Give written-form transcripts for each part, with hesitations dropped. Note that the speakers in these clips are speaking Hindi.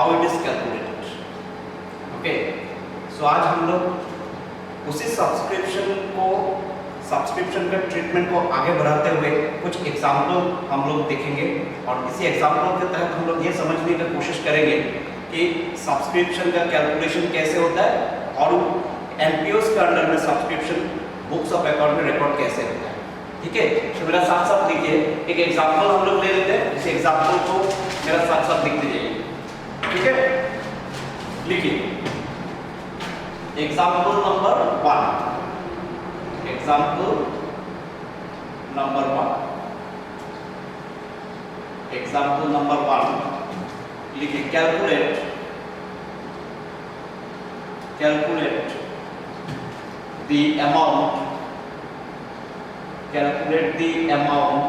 How it is calculated. Okay, so आज हम लोग उसी सब्सक्रिप्शन का ट्रीटमेंट को आगे बढ़ाते हुए कुछ एग्जाम्पल हम लोग देखेंगे और इसी एग्जाम्पल के तहत हम लोग ये समझने की कोशिश करेंगे कि सब्सक्रिप्शन का कैलकुलेशन कैसे होता है और एनपीओस के अंडर में सब्सक्रिप्शन बुक्स ऑफ अकाउंट में रिकॉर्ड कैसे होता है। ठीक है, तो मेरा साथ साथ लिखिए, एक एग्जाम्पल हम लोग ले लेते हैं, इस एग्जाम्पल को मेरा साथ साथ लिख दीजिए। ठीक है, लिखिए example number 1। Example number 1, example number 1 लिखिए, calculate the amount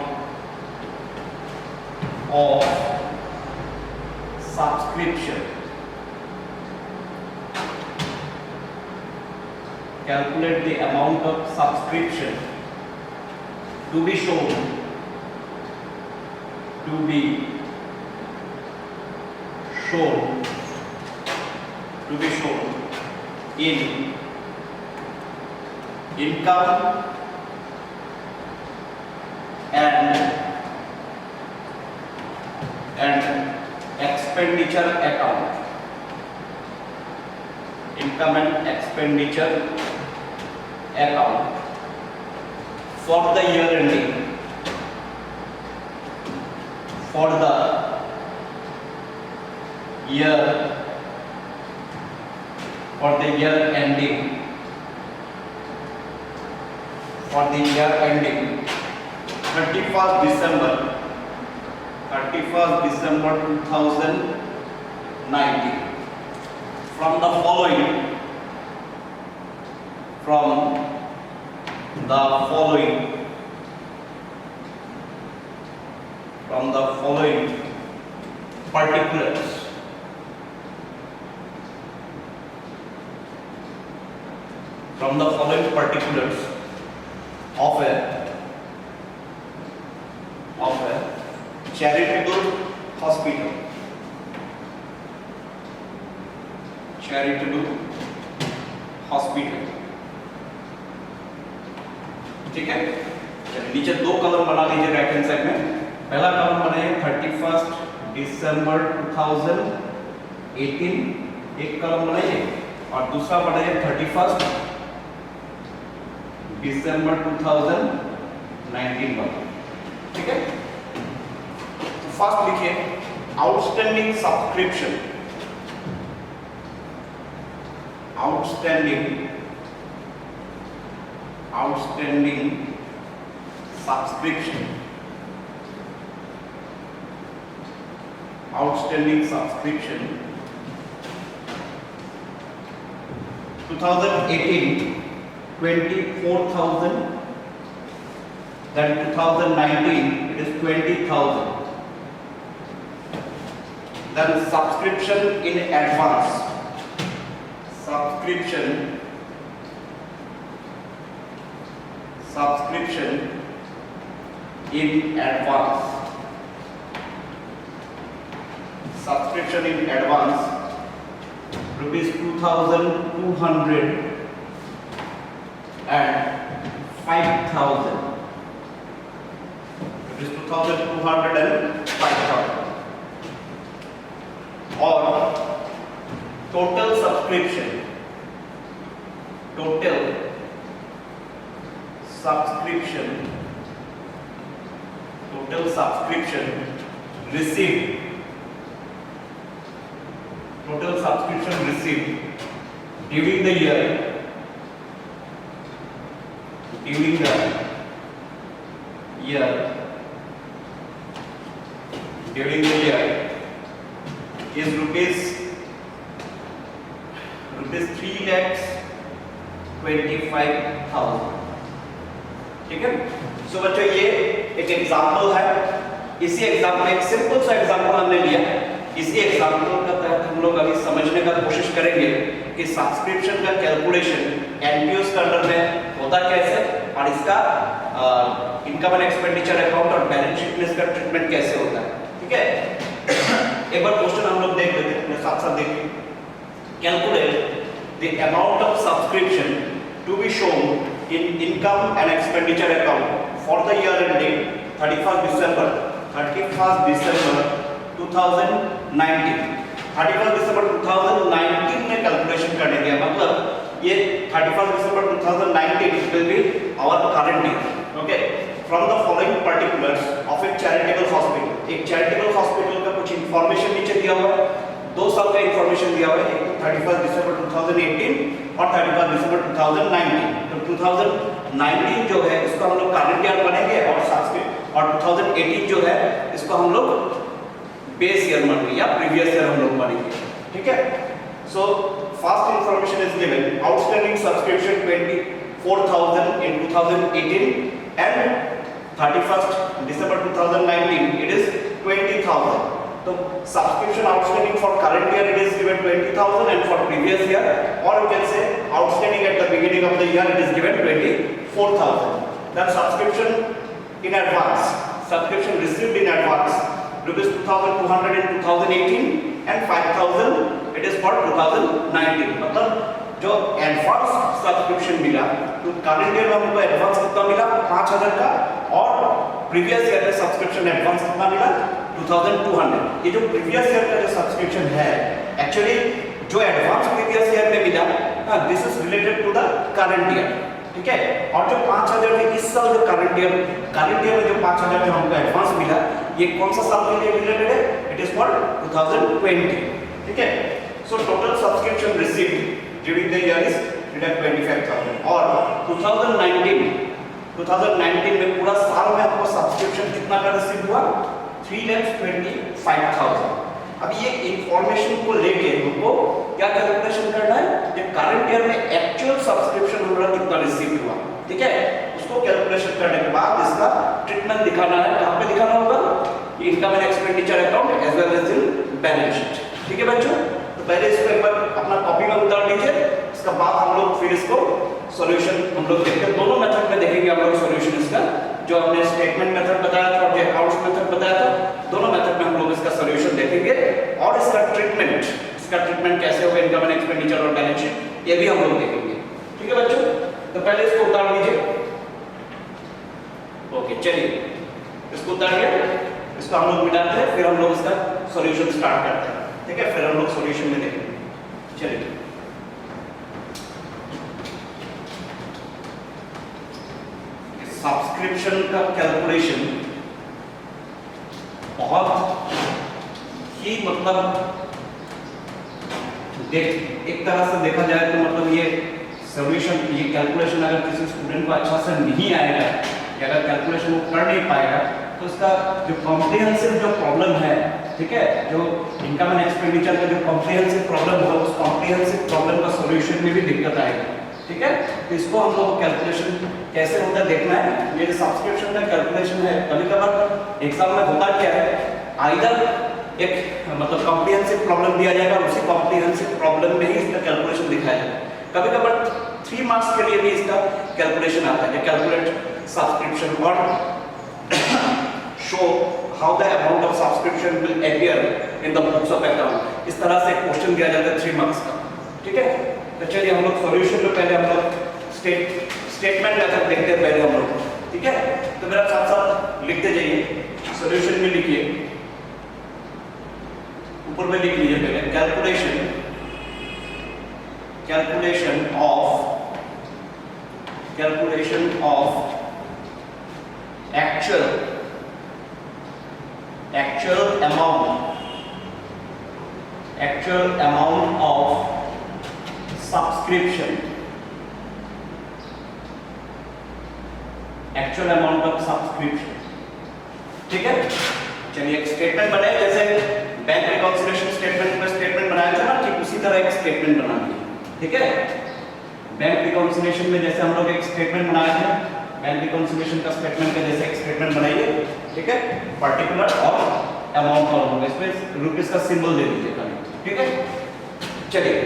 of subscription. Calculate the amount of subscription to be shown in income and expenditure account. Income and expenditure account for the year ending, for the year ending 31st December 2019 from the following particulars. From the following particulars of a charitable hospital. ठीक है, चलिए नीचे दो कॉलम बना लीजिए राइट हैंड साइड में। पहला कॉलम बनाइए 31st दिसंबर 2018, एक कॉलम बनाइए, और दूसरा बनाइए 31st दिसंबर 2019 वाला। ठीक है, फर्स्ट लिखिए outstanding subscription. Outstanding subscription 2018 24,000, then 2019 it is 20,000. Then subscription in advance. Subscription in advance. Subscription in advance rupees 2,200 and 5,000. Rupees 2,200 and 5,000. Or total subscription received during the year is rupees 3,25,000. ठीक है, सो बच्चों ये एक एग्जाम्पल है। इसी एग्जाम्पल, एक सिंपल सा एग्जाम्पल हमने लिया है। इसी एग्जाम्पल का तहत हम लोग अभी समझने का कोशिश करेंगे कि सब्सक्रिप्शन का कैलकुलेशन एनपीओस के अंडर में होता कैसे और इसका इनकम एंड एक्सपेंडिचर अकाउंट और बैलेंस शीट में इसका ट्रीटमेंट कैसे होता है। ठीक है, एक बार क्वेश्चन हम लोग देख लेते हैं अपने साथ साथ देखिए, calculate the amount of subscription to be shown in income and expenditure account for the year ending 31st December 2019। 31st December 2019 में कैलकुलेशन करने दिया, मतलब ये 31st December 2019 will be our current year। Okay, from the following particulars of A charitable hospital. एक चैरिटेबल हॉस्पिटल का कुछ इंफॉर्मेशन नीचे दिया हुआ है, 2 साल का इंफॉर्मेशन दिया हुआ है, एक 31st December 2018 और 31st December 2019। तो 2019 जो है इसको हम लोग करंट ईयर बनेंगे और 2018 जो है इसको हम लोग बेस ईयर मानेंगे या प्रीवियस ईयर हम लोग मानेंगे। ठीक है, so first information is given, outstanding subscription 24,000 in 2018 and 31st December 2019 it is 20,000। तो subscription outstanding for current year it is given 20,000 and for previous year, or you can say outstanding at the beginning of the year it is given 24,000। Then subscription in advance, subscription received in advance rupees 2,200 in 2018 and 5,000 it is for 2019। मतलब जो एडवांस सब्सक्रिप्शन मिला तो करंट ईयर में हमको एडवांस कितना मिला 5,000 का, और प्रीवियस ईयर में सब्सक्रिप्शन एडवांस कितना मिला 2,200। ये जो प्रीवियस ईयर का जो सब्सक्रिप्शन है एक्चुअली जो एडवांस प्रीवियस ईयर में मिला, this is related to the current year. ठीक है, और जो 5,000 में इस साल जो करंट ईयर में जो 5,000 जो हमको एडवांस मिला, ये कौन सा साल के लिए रिलेटेड है? It is for 2020। ठीक है, so total subscription received during the year is 25,000, और 2019 में पूरा साल में आपको सब्सक्रिप्शन कितना का रिसीव हुआ? 3,25,000। अब ये इंफॉर्मेशन को लेके हमको क्या कैलकुलेशन करना है कि करंट ईयर में एक्चुअल सब्सक्रिप्शन हमारा कितना रिसीव हुआ। ठीक है, उसको कैलकुलेशन करने के बाद इसका ट्रीटमेंट दिखाना है। कहां पे दिखाना होगा? Income and expenditure account as well as in balance sheet. ठीक है बच्चों, तो पहले इसको एक बार अपना कॉपी में उतार लीजिए, इसके बाद हम लोग फिर इसको सॉल्यूशन हम लोग देखते हैं। दोनों मेथड में देखेंगे हम लोग सॉल्यूशन इसका, जो हमने स्टेटमेंट मेथड बताया था और जो अकाउंट्स मेथड बताया था, दोनों मेथड में हम लोग इसका सॉल्यूशन देखेंगे और इसका ट्रीटमेंट कैसे होगा इनकम एंड एक्सपेंडिचर और बैलेंस शीट, ये भी हम लोग देखेंगे। ठीक है बच्चों, तो पहले इसको उतार लीजिए। ओके, चलिए इसको उतारिए, इसको हम लोग मिटाते हैं, फिर हम लोग इसका सॉल्यूशन स्टार्ट करते हैं। ठीक है, फिर हम लोग सॉल्यूशन में देखेंगे। चलिए, सब्सक्रिप्शन का कैलकुलेशन बहुत ही मतलब एक तरह से देखा जाए तो मतलब ये सॉल्यूशन, ये कैलकुलेशन अगर किसी स्टूडेंट को अच्छा से नहीं आएगा या अगर कैलकुलेशन वो कर नहीं पाएगा तो उसका जो कॉम्प्रिहेंसिव जो प्रॉब्लम है, ठीक है, जो इनकम एंड एक्सपेंडिचर का जो कॉम्प्रिहेंसिव प्रॉब्लम होगा उस कॉम्प्रिहेंसिव प्रॉब्लम का सॉल्यूशन में भी दिक्कत आएगी। ठीक है, तो इसको हम लोग कैलकुलेशन कैसे होता है देखना है। ये सब्सक्रिप्शन का कैलकुलेशन है, कभी-कभार एग्जाम में होता क्या है, आइदर एक मतलब कॉम्प्रिहेंसिव प्रॉब्लम दिया जाएगा, उसी कॉम्प्रिहेंसिव प्रॉब्लम में ही इसका कैलकुलेशन दिखाया जाएगा। कभी-कभार 3 मार्क्स के लिए भी इसका कैलकुलेशन आता है, कैलकुलेट सब्सक्रिप्शन और show how the amount of subscription will appear in the books of account. इस तरह से क्वेश्चन दिया जाता है 3 मार्क्स का। ठीक है, तो चलिए हम लोग सॉल्यूशन में पहले हम लोग स्टेटमेंट मेथड देखते हैं पहले हम लोग। ठीक है, तो मेरा साथ साथ लिखते जाइए, सॉल्यूशन में लिखिए, ऊपर में लिख लीजिए पहले calculation of actual amount of subscription, ठीक है। चलिए एक स्टेटमेंट बनाए, जैसे बैंक रिकॉन्सिलिएशन स्टेटमेंट में स्टेटमेंट बनाया था ना, ठीक उसी तरह एक स्टेटमेंट बनाना है। ठीक है, बैंक रिकॉन्सिलिएशन में जैसे हम लोग एक स्टेटमेंट बनाए थे, बैंक रिकॉन्सिलिएशन का स्टेटमेंट का जैसे एक स्टेटमेंट बनाइए। ठीक है, पर्टिकुलर और अमाउंट और होगा, इसमें रुपीस का सिंबल दे दीजिए। ठीक है, चलिए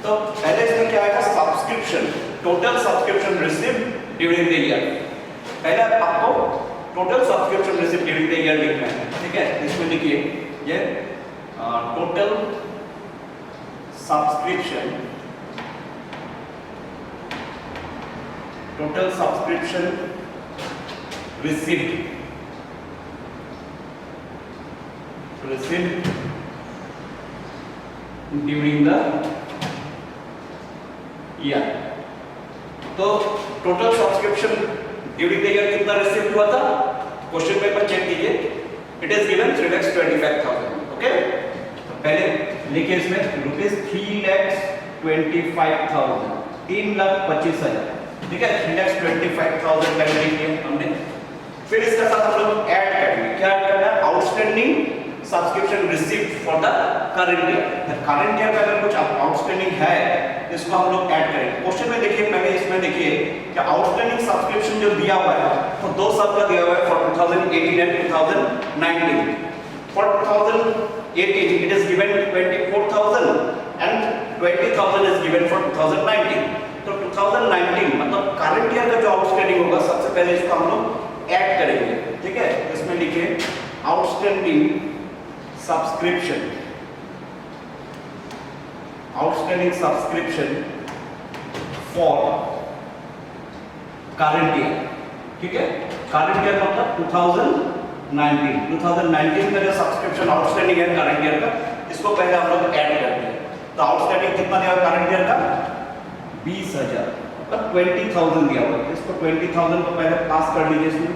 तो पहले इसमें क्या आएगा, subscription, total subscription received during the year. पहले आपको total subscription received during the year लिखना है। ठीक है, इसमें लिखिए ये total subscription, total subscription received during the year। तो total subscription during the year कितना रिसीव हुआ था? क्वेश्चन पेपर चेक कीजिए, इट इज गिवन 3,25,000। ओके, तो पहले लिखिए इसमें ₹3,25,000, 3,25,000, ठीक है। 3,25,000 पहले लिखिए हमने। फिर इसके साथ हम लोग ऐड करेंगे, क्या ऐड करना है? Outstanding subscription received for the current year. Current year का अगर कुछ आउटस्टैंडिंग है इसको हम लोग ऐड करेंगे। क्वेश्चन में देखिए, पहले इसमें देखिए कि आउटस्टैंडिंग सब्सक्रिप्शन जो दिया हुआ है वो 2 साल का दिया हुआ है, for 2018 and 2019। For 2018 it is given 24,000 and 20,000 is given for 2019। तो 2019 मतलब करंट ईयर का जो आउटस्टैंडिंग होगा सबसे पहले इसको हम लोग ऐड करेंगे, ठीक है। इसमें लिखिए outstanding subscription for current year, ठीक है। करंट ईयर मतलब 2019 का जो सब्सक्रिप्शन आउटस्टैंडिंग है करंट ईयर का, इसको पहले हम लोग ऐड करते हैं। तो आउटस्टैंडिंग कितना दिया हुआ करंट ईयर का? 20,000, मतलब 20,000 दिया हुआ है। इसको 20,000 को पहले प्लस कर लीजिए इसमें।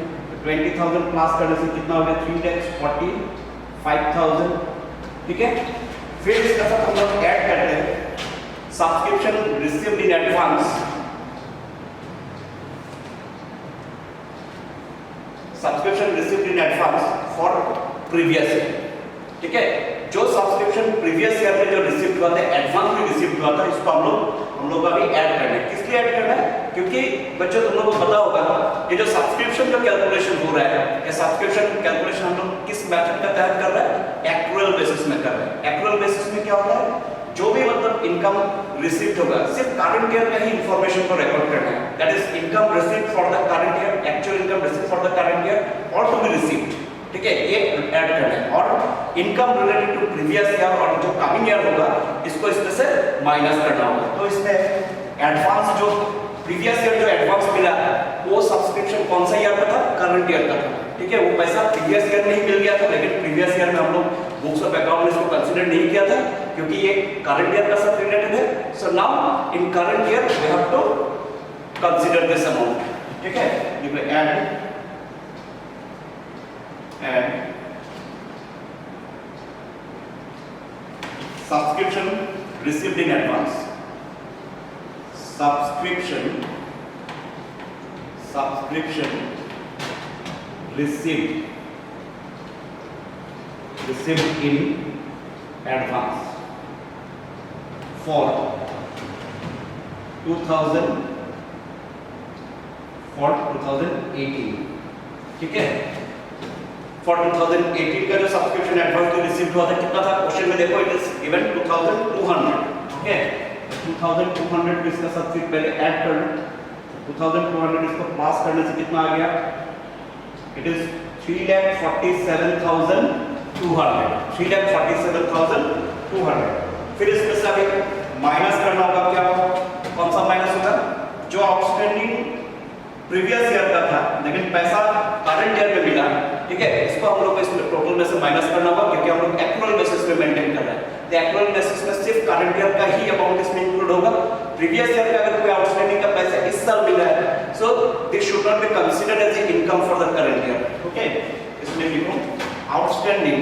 20,000 प्लस करने से कितना हो गया? 3,45,000, ठीक है। फिर इसके साथ हम लोग ऐड करते हैं subscription received in advance, subscription received in advance for previous year, ठीक है। जो सब्सक्रिप्शन प्रीवियस ईयर में जो रिसीव हुआ था, एडवांस में रिसीव हुआ था, इसको हम लोग अभी ऐड करना है। किस लिए ऐड करना है? क्योंकि बच्चों तुम लोग को पता होगा ये जो सब्सक्रिप्शन जो कैलकुलेशन हो रहा है, ये सब्सक्रिप्शन कैलकुलेशन हम लोग किस मेथड का तहत कर रहे हैं? एक्रूअल बेसिस में कर रहे हैं। एक्रूअल बेसिस में क्या होता है? जो भी मतलब इनकम रिसीव्ड होगा सिर्फ करंट ईयर का ही इंफॉर्मेशन को रिकॉर्ड करना है। That is income received for the current year, actual income received for the current year और टू बी रिसीव्ड, ठीक है, ये ऐड करना है। और income related to previous year और जो कमिंग ईयर होगा इसको इसमें से माइनस करना होगा। तो इसमें एडवांस जो प्रीवियस ईयर जो एडवांस मिला वो सब्सक्रिप्शन कौन सा ईयर का था? करंट ईयर का था, ठीक है। वो पैसा प्रीवियस ईयर में ही मिल गया था, लेकिन प्रीवियस ईयर में हम लोग बुक्स ऑफ अकाउंट में इसको कंसीडर नहीं किया था क्योंकि ये करंट ईयर का साथ रिलेटेड है। So now in current year we have to consider this amount, ठीक है। लिखो add subscription received in advance, subscription received in advance for 2018, ठीक है। फॉर 2018 का जो सब्सक्रिप्शन एडवांस जो रिसीव्ड हुआ था कितना था? क्वेश्चन में देखो इट इज गिवन 2,200, ओके। 2,200 को इसका साथ फिर पहले ऐड कर लो। 2,200 इसको प्लस करने से कितना आ गया? It is 3,47,200, 3,47,200। फिर इसमें से अभी माइनस करना होगा, क्या कौन सा माइनस होगा? जो आउटस्टैंडिंग प्रीवियस ईयर का था लेकिन पैसा करंट ईयर में मिला, ठीक है। इसको हम लोग को इसमें टोटल में से माइनस करना होगा क्योंकि हम लोग एक्रूअल बेसिस पे मेंटेन कर रहे हैं। तो एक्रूअल बेसिस में सिर्फ करंट ईयर का ही अमाउंट इसमें इंक्लूड होगा। प्रीवियस ईयर का अगर कोई आउटस्टैंडिंग का पैसा इस साल मिला है so this should not be considered as income for the current year, okay. इसमें लिखो outstanding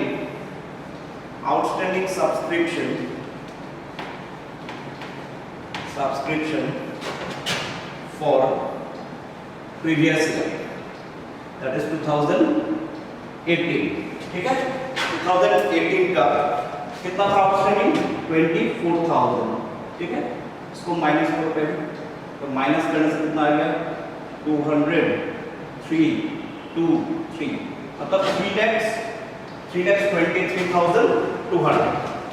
subscription for previous year, that is 2018, ठीक है। 2018 का कितना था आउटस्टैंडिंग? 24,000, ठीक है। इसको माइनस करो पहले, तो माइनस करने से कितना आ गया? 200,323, मतलब 3,23,200।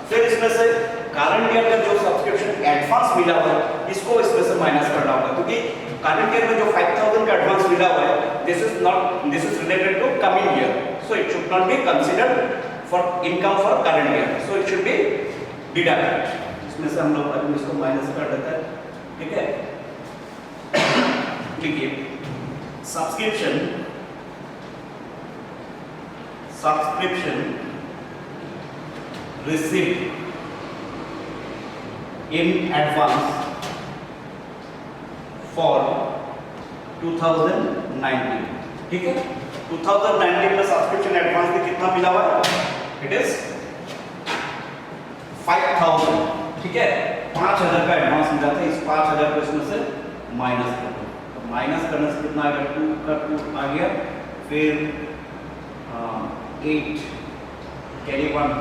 फिर इसमें से करंट ईयर का जो सब्सक्रिप्शन एडवांस मिला हुआ है इसको इसमें से माइनस करना होगा क्योंकि करंट ईयर में जो 5,000 का एडवांस मिला हुआ है this is related to coming year, so it should not be considered for income for current year, so it should be deducted. इसमें से हम लोग अभी इसको माइनस कर देते हैं, ठीक है। लिखिए subscription received in advance for 2019, ठीक है। 2019 में सब्सक्रिप्शन एडवांस में कितना मिला हुआ है? इट इज 5000, ठीक है। 5000 का एडवांस मिला था, इस 5000 को इसमें से माइनस कर दो, तो माइनस करने से कितना आ गया? 2 का 2 आ गया, फिर 8 कैरी 1,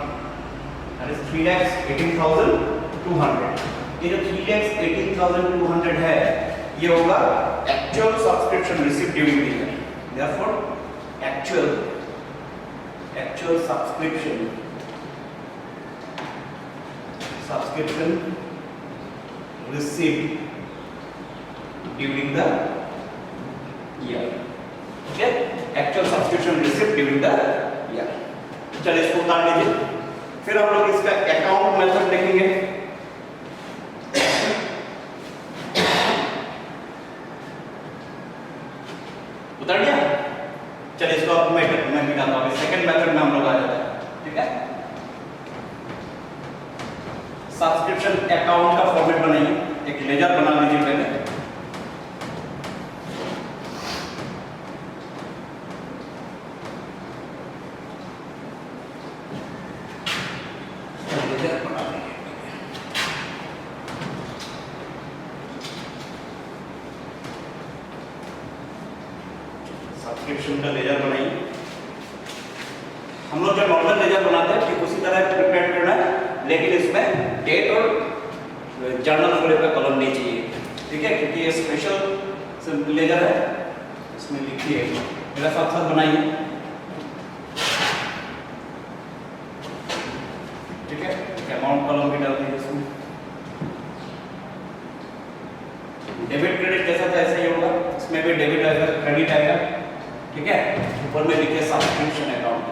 दैट इज 3,18,200। ये जो 3,18,200 है ये होगा actual subscription received during the year. Therefore actual subscription received during the year, okay, actual subscription received during the year। चलिए इसको उतार लीजिए, फिर हम लोग इसका अकाउंट मेथड देखेंगे। उतार लिया? चलिए इसको अब मैं मिटाता हूँ, सेकंड मेथड में हम लोग आ जाते हैं, ठीक है। सब्सक्रिप्शन अकाउंट का फॉर्मेट बनाइए, एक लेजर बना लीजिए पहले। लेजर बना लीजिए, सब्सक्रिप्शन का लेजर बनाइए। हम लोग जो नॉर्मल लेजर बनाते हैं ठीक उसी तरह प्रिपेयर करना है, लेकिन इसमें डेट और जर्नल फॉलो का कॉलम नहीं चाहिए, ठीक है, क्योंकि ये स्पेशल लेजर है। इसमें लिखिए, मेरा साथ साथ बनाइए, ठीक है। अमाउंट कॉलम भी डाल दीजिए इसमें। डेबिट क्रेडिट जैसा था ऐसा ही होगा, इसमें भी डेबिट आएगा, क्रेडिट आएगा, ठीक है। ऊपर में लिखिए सब्सक्रिप्शन अकाउंट,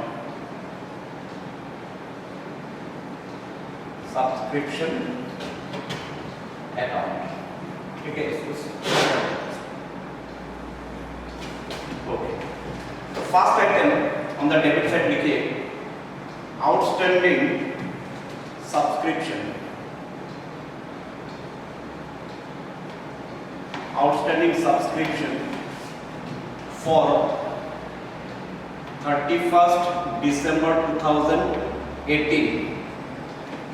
सब्सक्रिप्शन अकाउंट, ठीक है। इसको ओके, तो first item on the debit side लिखिए outstanding subscription, outstanding subscription for 31st December 2018,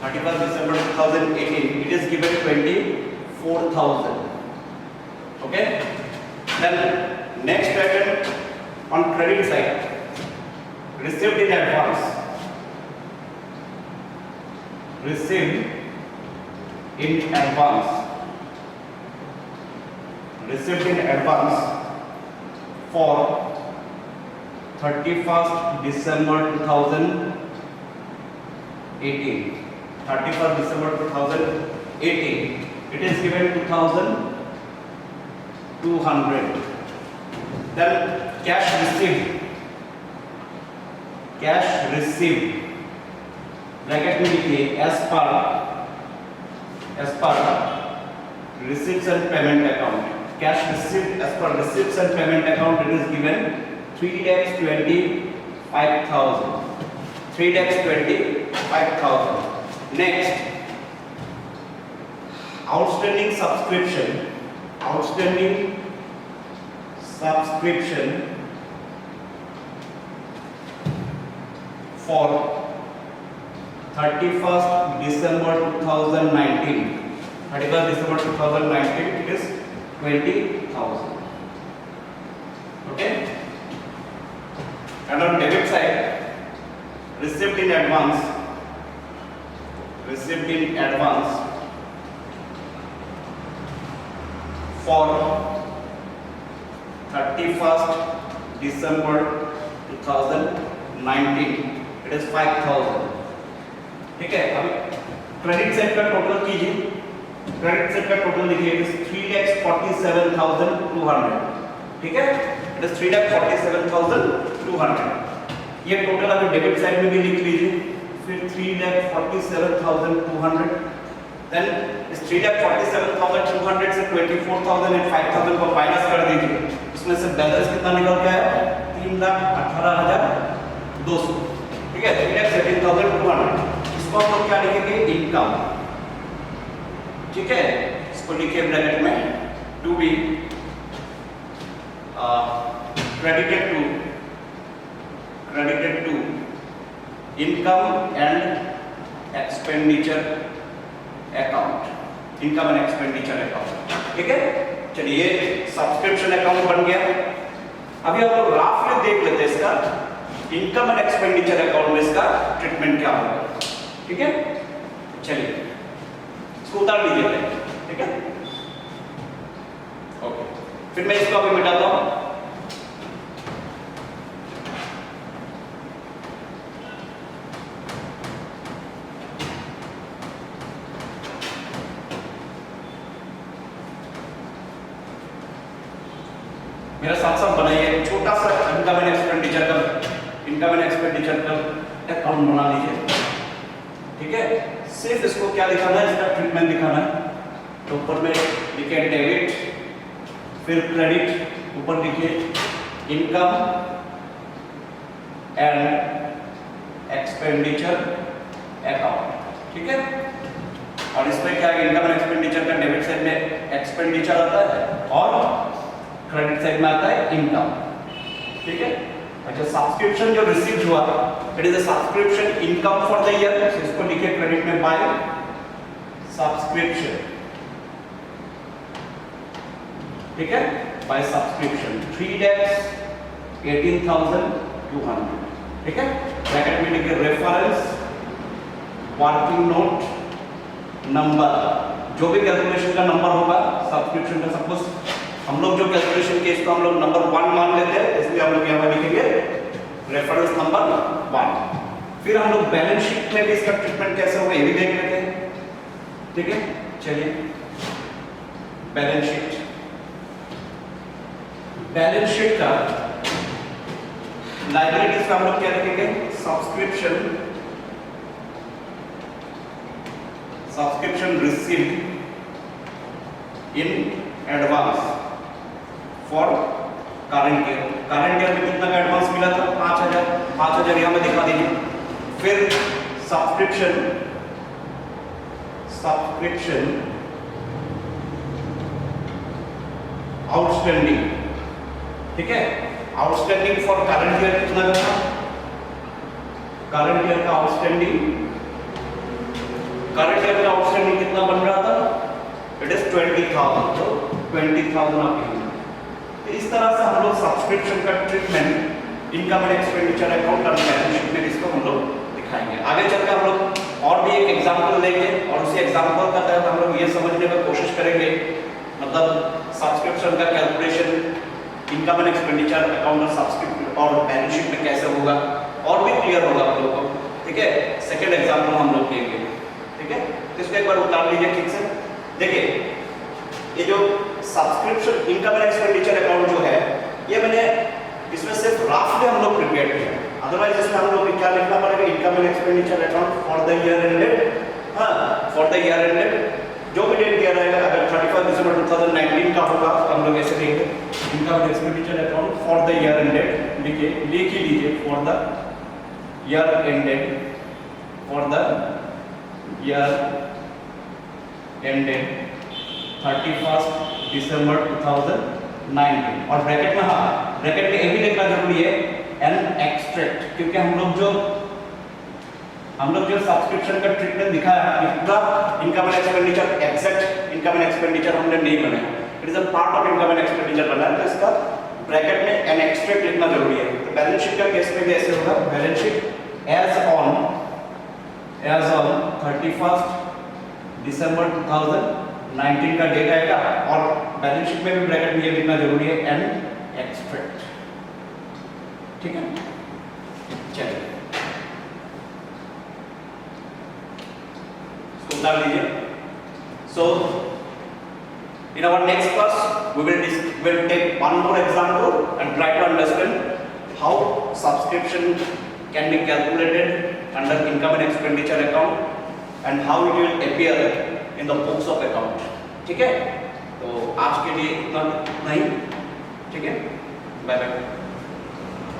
31st December 2018, it is given 24,000, okay। Then next item on credit side, received in advance, received in advance, received in advance for 31st December 2018, 31st December 2018, it is given 2,200. Then cash received, bracket में लिखिए as per receipts and payment account, cash received as per receipts and payment account, it is given 3,25,000, 3,25,000. Next, outstanding subscription for 31st December 2019, 31st December 2019, it is 20,000, okay। And on debit side, received in advance for 31st December 2019, it is 5,000, ठीक है। अभी क्रेडिट साइड का टोटल कीजिए, क्रेडिट साइड का टोटल लिखिए, इट इज 3,47,200, ठीक है। It is 3,47,200। ये टोटल अगर डेबिट साइड में भी लिख लीजिए, फिर 3,47,200 देन इस 3,47,200 से 24,000 एंड 5,000 को माइनस कर दीजिए, इसमें से बैलेंस कितना निकल के आया? 3,18,200। ठीक है, 3,18,200। इसको हम लोग क्या लिखेंगे? इनकम। ठीक है, इसको लिखिए ब्रैकेट में to be credited to income and expenditure account, income and expenditure account। ठीक है, चलिए सब्सक्रिप्शन अकाउंट बन गया। अभी हम लोग राफली देख लेते हैं इसका इनकम एंड एक्सपेंडिचर अकाउंट में इसका ट्रीटमेंट क्या होगा। ठीक है, चलिए इसको उतार लीजिए। ठीक है, ओके, फिर मैं इसको अभी मिटाता हूं। मेरा साथ साथ बनाइए छोटा सा इनकम एंड एक्सपेंडिचर का अकाउंट बना लीजिए। ठीक है, सिर्फ इसको क्या दिखाना है? इसका ट्रीटमेंट दिखाना है। तो ऊपर में लिखिए डेबिट, फिर क्रेडिट, ऊपर लिखिए इनकम एंड एक्सपेंडिचर अकाउंट। ठीक है, और इसमें क्या है? इनकम एंड एक्सपेंडिचर का डेबिट साइड में एक्सपेंडिचर आता है और क्रेडिट साइड में आता है इनकम। ठीक है, अच्छा, सब्सक्रिप्शन जो रिसीव हुआ, it is a subscription income for the year, इसको लिखिए क्रेडिट में बाय सब्सक्रिप्शन। ठीक है, बाय सब्सक्रिप्शन 3,18,200। ठीक है, ब्रैकेट में लिखिए रेफरेंस वर्किंग नोट नंबर, जो भी कैलकुलेशन का नंबर होगा सब्सक्रिप्शन का। सपोज हम लोग जो कैलकुलेशन के इसको हम लोग नंबर 1 मान लेते हैं, इसलिए हम लोग यहाँ पर लिखेंगे रेफरेंस नंबर 1। फिर हम लोग बैलेंस शीट में भी इसका ट्रीटमेंट कैसे होगा ये भी देख लेते हैं। ठीक है, चलिए बैलेंस शीट का लायबिलिटीज में हम लोग क्या लिखेंगे? Subscription received in advance for current year. Current year में कितना का एडवांस मिला था? 5,000 यहां में दिखा दीजिए। फिर सब्सक्रिप्शन आउटस्टैंडिंग। ठीक है, आउटस्टैंडिंग फॉर करंट ईयर कितना था? करंट ईयर का आउटस्टैंडिंग कितना बन रहा था? It is 20,000। तो 20,000 आप लिखेंगे। तो इस तरह से हम लोग सब्सक्रिप्शन का treatment income and expenditure account और बैलेंस शीट में इसको हम लोग दिखाएंगे। आगे चलकर हम लोग और भी एक एग्जांपल लेंगे और उसी एग्जांपल का तहत हम लोग ये समझने की कोशिश करेंगे, मतलब सब्सक्रिप्शन का calculation income and expenditure account और सब्सक्रिप्शन और बैलेंस शीट में कैसे होगा और भी क्लियर होगा आप लोगों को। ठीक है, सेकंड एग्जांपल हम लोग लेंगे। ठीक है, तो इसको एक बार उतार लीजिए ठीक से। देखिए ये जो subscription income and expenditure account जो है, ये मैंने इसमें सिर्फ राफली हम लोग प्रिपेयर किया, अदरवाइज इसमें हम लोग क्या लिखना पड़ेगा? Income and expenditure account for the year ended. हाँ, फॉर द ईयर एंडेड जो भी डेट दिया रहेगा, अगर 31 दिसंबर 2019 का होगा तो हम लोग ऐसे लिखेंगे income and expenditure account for the year ended. लिख ही लीजिए for the year ended, for the year ended 31 दिसंबर 2019। और ब्रैकेट में, हाँ ब्रैकेट में ये भी लिखना जरूरी है एन एक्सट्रैक्ट, क्योंकि हम लोग जो सब्सक्रिप्शन का ट्रीटमेंट दिखाया है ये पूरा income and expenditure exact income and expenditure हमने नहीं बनाया, it is a part of income and expenditure बनाया, तो इसका ब्रैकेट में एन एक्सट्रैक्ट लिखना जरूरी है। तो बैलेंस शीट का केस में भी ऐसे होगा, बैलेंस शीट एज ऑन 31 दिसंबर 2019 का डेट आएगा और बैलेंस शीट में भी ब्रैकेट में ये लिखना जरूरी है एन एक्सट्रैक्ट। ठीक है, चलिए इसको उतार लीजिए। सो in our next class we will take one more example and try to understand how subscription can be calculated under income and expenditure account and how it will appear in the books of account. ठीक है, तो आज के लिए इतना ही। ठीक है, बाय बाय।